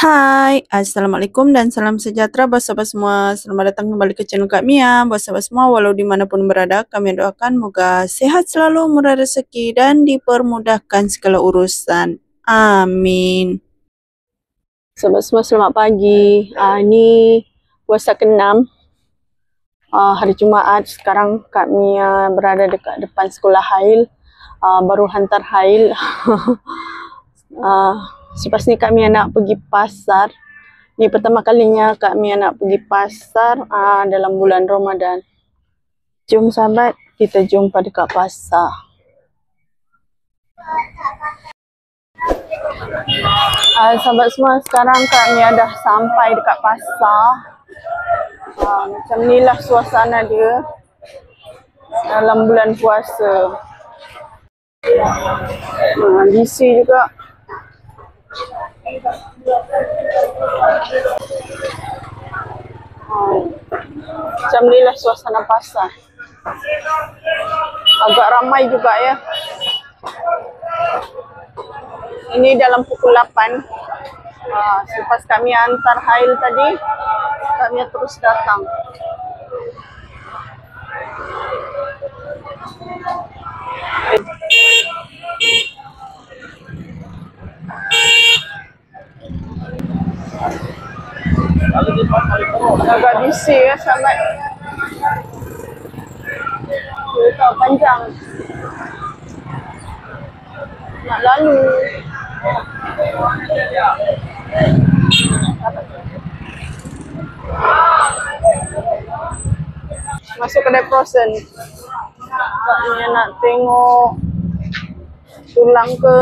Hai, Assalamualaikum dan salam sejahtera buat sahabat semua. Selamat datang kembali ke channel Kak Mia. Buat sahabat semua, walau dimanapun berada, kami doakan moga sehat selalu, murah rezeki dan dipermudahkan segala urusan. Amin. Sahabat semua, selamat pagi. Ini puasa ke-6, hari Jumaat. Sekarang Kak Mia berada dekat depan sekolah Hail. Baru hantar Hail. Selepas ni Kak Mia nak pergi pasar. Ni pertama kalinya Kak Mia nak pergi pasar dalam bulan Ramadan. Jom sahabat, kita jumpa dekat pasar. Sahabat semua, sekarang Kak Mia dah sampai dekat pasar. Macam ni lah suasana dia dalam bulan puasa. DC juga. Macam ni lah suasana pasar. Agak ramai juga ya. Ini dalam pukul 8. Selepas kami hantar Hail tadi, kami terus datang. Agak busy ya sahabat. Kereta panjang nak lalu. Masuk kedai frozen. Kaknya nak tengok tulang ke.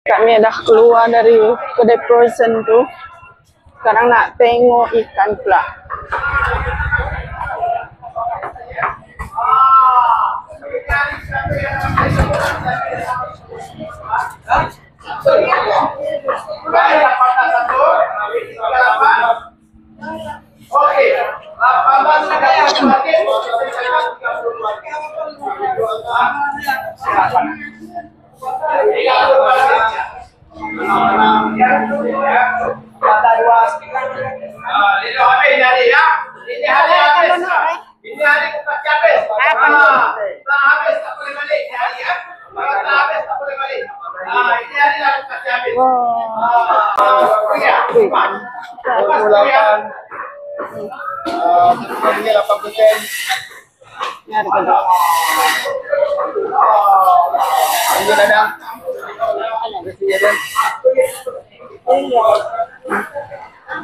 Kami dah keluar dari kedai frozen tu. Sekarang nak tengok ikan pula.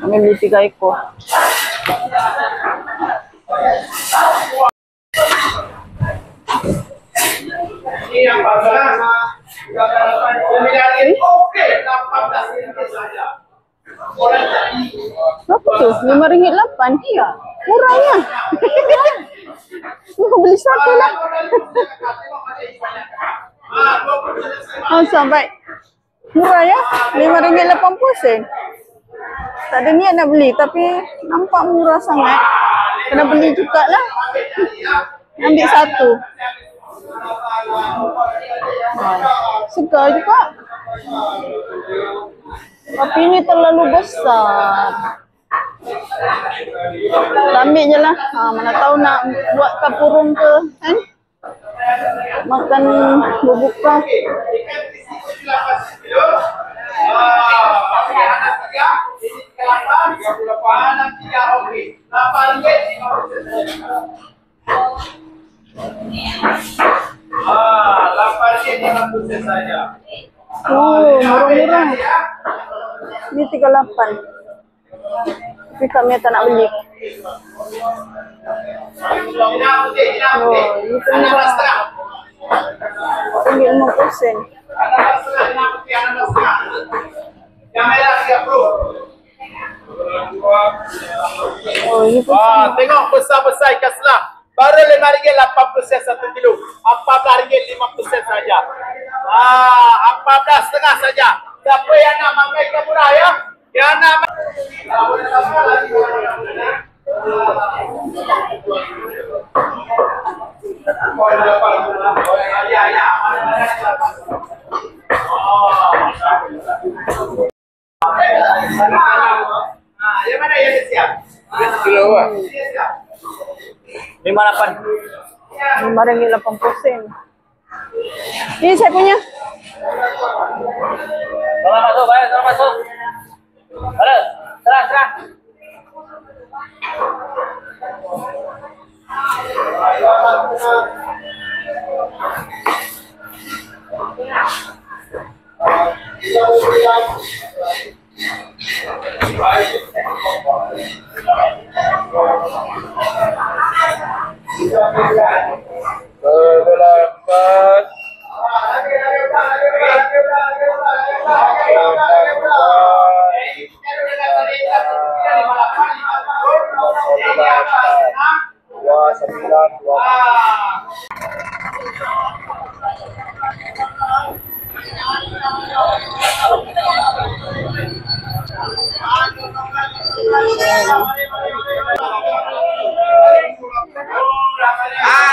Kami beli 3 ekor. Ini yang pasal berapa tu? RM5.8? Iya, murahnya. Beli satu lah. Sampai murah ya, RM5.80. Tak ada niat nak beli tapi nampak murah sangat. Kena beli juga lah. Ambil satu. Segar juga. Tapi ini terlalu besar. Ambil je lah. Mana tahu nak buat kapurung ke, kan? Makan berbuka. Murah-murah. Ini 38. Tapi kami tak nak beli. Ini murah. RM50. Tengok besar-besar ikan selam. Baru RM5.80 1 kilo. RM14.50 saja. 14.5 saja. Siapa yang nak makan ikan murah ya? Yang nak Yang mana yang siap? Kilo apa? 58. 5.80 sen. Ini saya punya. Tolong masuk, bayar, tolong masuk. Halo, serah, serah. Berlapat.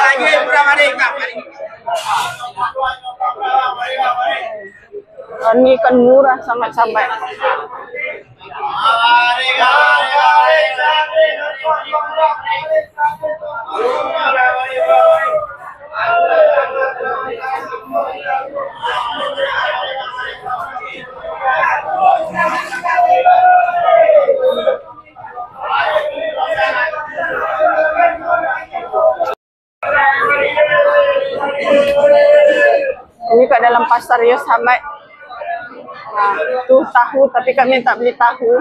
Lagi pura mereka. Ini ikan murah sampai-sampai. Ini kat dalam pasar ya sahabat. Nah, tuh tahu tapi kami tak beli tahu.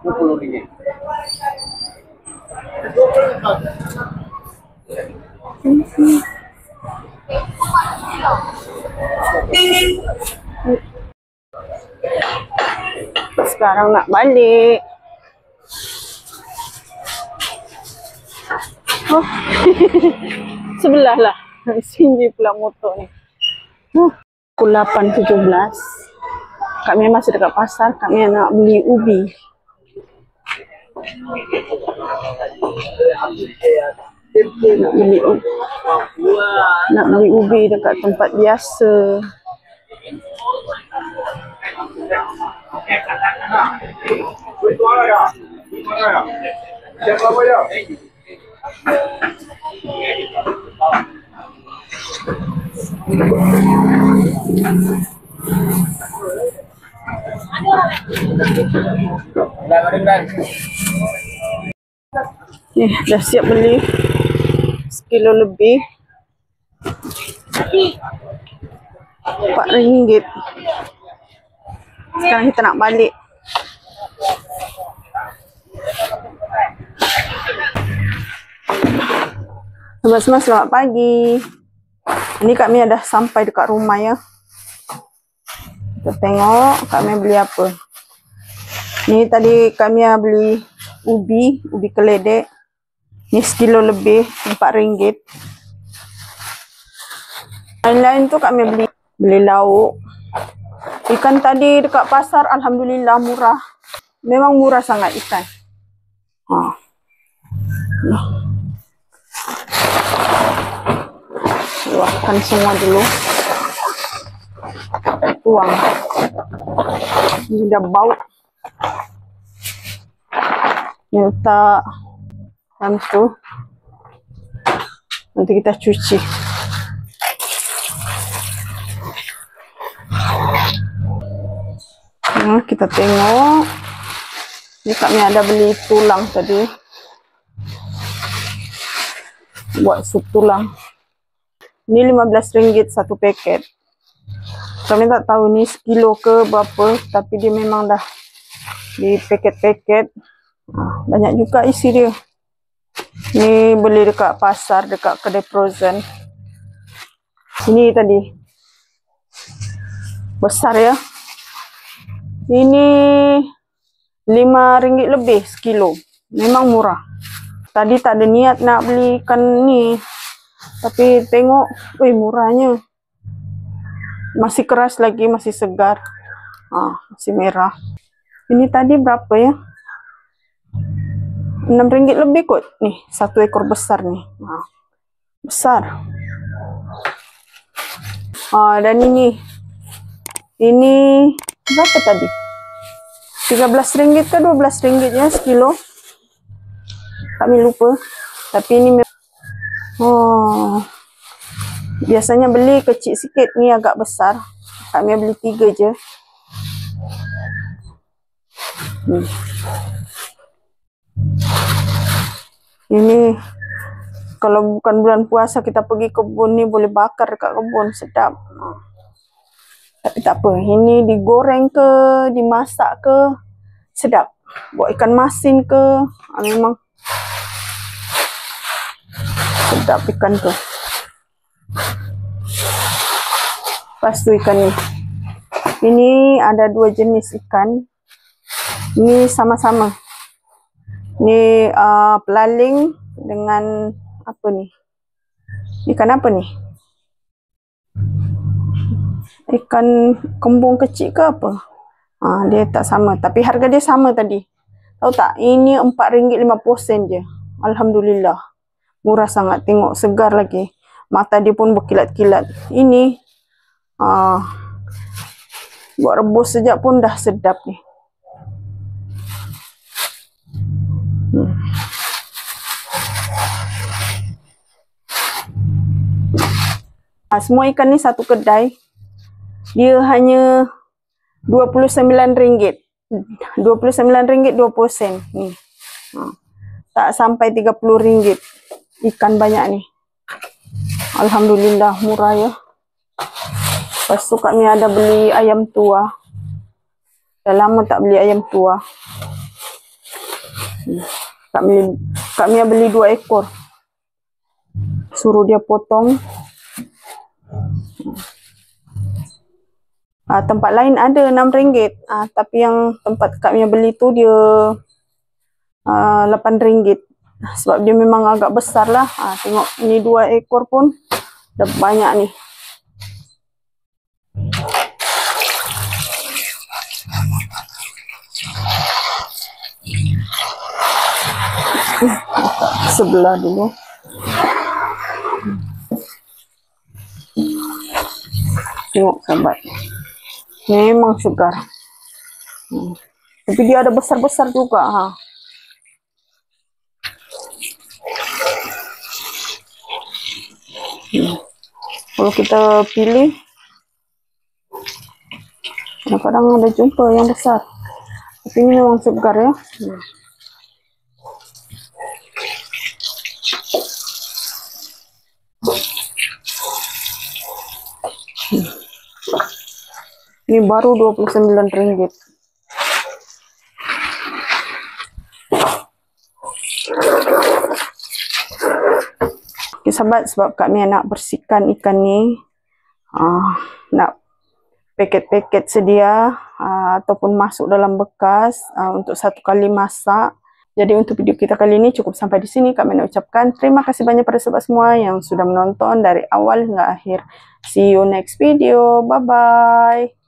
RM20. Sekarang nak balik. Oh. Sebelah lah. Sini pula motor ni. Pukul 8.17. Kami masih dekat pasar. Kami nak beli ubi. Nak beli ubi dekat tempat biasa. Dah siap beli. Sekilo lebih. RM4. Sekarang kita nak balik. Semua selamat pagi. Ini kami dah sampai dekat rumah ya. Kita tengok kami beli apa. Ni tadi kami beli ubi keledek. Ni sekilo lebih, RM4. Lain-lain tu kami beli lauk. Ikan tadi dekat pasar alhamdulillah murah. Memang murah sangat ikan. Tuangkan semua dulu. Tuang. Ini dah bau. Ini letak dalam tu. Nanti kita cuci. Kita tengok. Ini kami ada beli tulang tadi. Buat sup tulang. Ini RM15 satu paket. Kami tak tahu ni sekilo ke berapa. Tapi dia memang dah di paket-paket. Banyak juga isi dia. Ni beli dekat pasar, dekat kedai frozen. Ini tadi. Besar ya. Ini RM5 lebih sekilo. Memang murah. Tadi tak ada niat nak beli ikan ni. Tapi tengok, murahnya. Masih keras lagi, masih segar. Masih merah. Ini tadi berapa ya? RM6 lebih kot. Nih, 1 ekor besar nih. Besar. Dan ini. Ini berapa tadi? RM13 ke RM12 ya sekilo. Kami lupa. Tapi ini biasanya beli kecil sikit, ni agak besar. Kami beli 3 je. Ini kalau bukan bulan puasa kita pergi kebun ni boleh bakar dekat kebun, sedap. Tapi tak apa, ini digoreng ke, dimasak ke, sedap. Buat ikan masin ke, memang sedap ikan tu. Lepas tu ikan ni. Ini ada 2 jenis ikan. Ini sama-sama. Ini pelaling dengan apa ni? Ikan apa ni? Ikan kembung kecil ke apa? Dia tak sama. Tapi harga dia sama tadi. Tahu tak? Ini RM4.50 je. Alhamdulillah. Murah sangat. Tengok segar lagi. Mata dia pun berkilat-kilat. Ini buat rebus sekejap pun dah sedap ni. Semua ikan ni satu kedai. Dia hanya RM29. RM29.20 ni. Tak sampai RM30 ikan banyak ni. Alhamdulillah murah ya. Lepas tu kami ada beli ayam tua. Dah lama tak beli ayam tua. Kami beli 2 ekor. Suruh dia potong. Tempat lain ada RM6. Tapi yang tempat kami beli tu dia RM8. Sebab dia memang agak besar lah. Tengok ini 2 ekor pun dah banyak ni. Sebelah dulu. Tengok sahabat. Memang segar. Tapi dia ada besar-besar juga. Kalau kita pilih, kadang-kadang ada jumpa yang besar. Tapi ini memang segar ya. Ini baru RM29. Oke sahabat, sebab kami nak bersihkan ikan ni, nak paket-paket sedia ataupun masuk dalam bekas untuk 1 kali masak. Jadi untuk video kita kali ini cukup sampai di sini. Kami nak ucapkan terima kasih banyak pada sahabat semua yang sudah menonton dari awal hingga akhir. See you next video. Bye-bye.